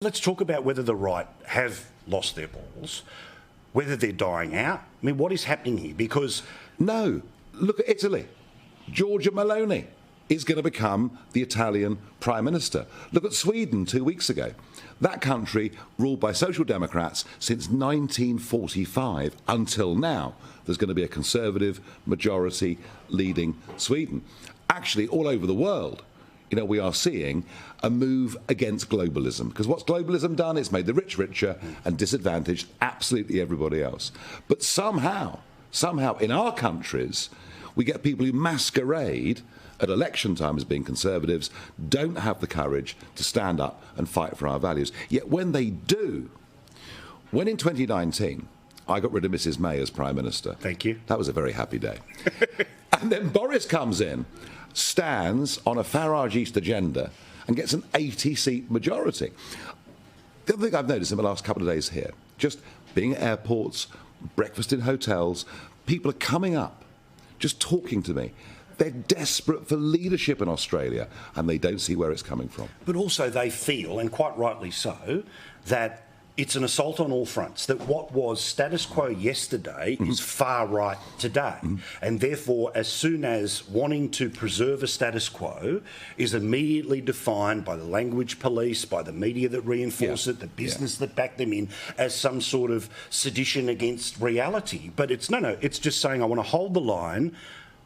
Let's talk about whether the right have lost their balls, whether they're dying out. I mean, what is happening here? Because... No. Look at Italy. Giorgia Meloni is going to become the Italian Prime Minister. Look at Sweden 2 weeks ago. That country ruled by Social Democrats since 1945 until now. There's going to be a Conservative majority leading Sweden. Actually, all over the world, we are seeing a move against globalism. Because what's globalism done? It's made the rich richer and disadvantaged absolutely everybody else. But somehow in our countries, we get people who masquerade at election time as being Conservatives, don't have the courage to stand up and fight for our values. Yet when they do, when in 2019 I got rid of Mrs May as Prime Minister. Thank you. That was a very happy day. And then Boris comes in, stands on a Farage East agenda and gets an 80-seat majority. The other thing I've noticed in the last couple of days here, just being at airports, breakfast in hotels, people are coming up, just talking to me. They're desperate for leadership in Australia, and they don't see where it's coming from. But also they feel, and quite rightly so, that it's an assault on all fronts, that what was status quo yesterday is far right today. And therefore, as soon as wanting to preserve a status quo is immediately defined by the language police, by the media that reinforce it, the business that back them in, as some sort of sedition against reality. But it's it's just saying I want to hold the line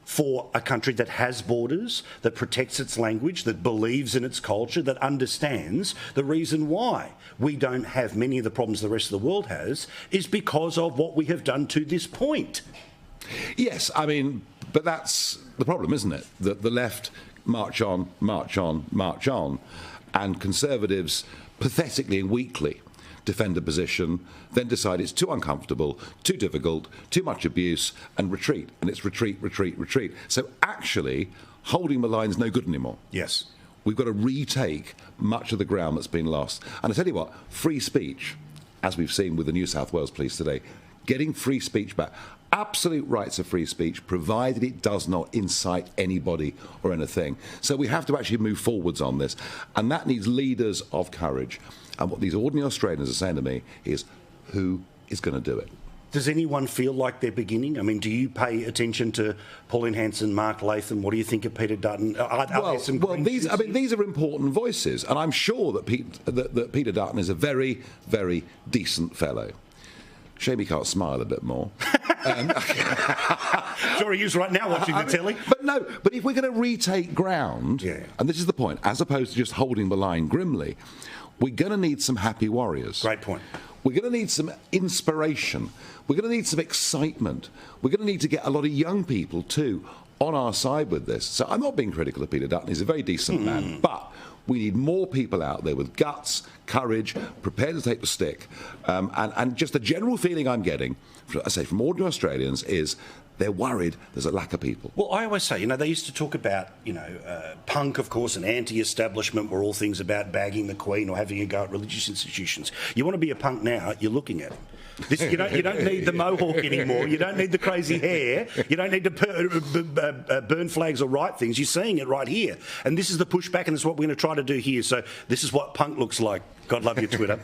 for a country that has borders, that protects its language, that believes in its culture, that understands the reason why we don't have many of the problems the rest of the world has is because of what we have done to this point. Yes, I mean, but that's the problem, isn't it? That the left march on, and Conservatives pathetically and weakly defend a position, then decide it's too uncomfortable, too difficult, too much abuse, and retreat. And it's retreat. So actually, holding the line's no good anymore. Yes. We've got to retake much of the ground that's been lost. And I tell you what, free speech, as we've seen with the New South Wales police today, getting free speech back, absolute rights of free speech, provided it does not incite anybody or anything. So we have to actually move forwards on this. And that needs leaders of courage. And what these ordinary Australians are saying to me is, who is going to do it? Does anyone feel like they're beginning? I mean, do you pay attention to Pauline Hanson, Mark Latham? What do you think of Peter Dutton? These are important voices, and I'm sure that Peter Dutton is a very, very decent fellow. Shame he can't smile a bit more. Sure he is right now watching the telly. But if we're going to retake ground, and this is the point, as opposed to just holding the line grimly, we're going to need some happy warriors. Great point. We're going to need some inspiration. We're going to need some excitement. We're going to need to get a lot of young people, too, on our side with this. So I'm not being critical of Peter Dutton. He's a very decent man. But we need more people out there with guts, courage, prepared to take the stick. And just the general feeling I'm getting, from ordinary Australians is they're worried there's a lack of people. Well, I always say, they used to talk about, punk, of course, and anti-establishment were all things about bagging the Queen or having a go at religious institutions. You want to be a punk now, you're looking at them. You don't need the mohawk anymore. You don't need the crazy hair. You don't need to burn flags or write things. You're seeing it right here. And this is the pushback, and this is what we're going to try to do here. So this is what punk looks like. God love you, Twitter.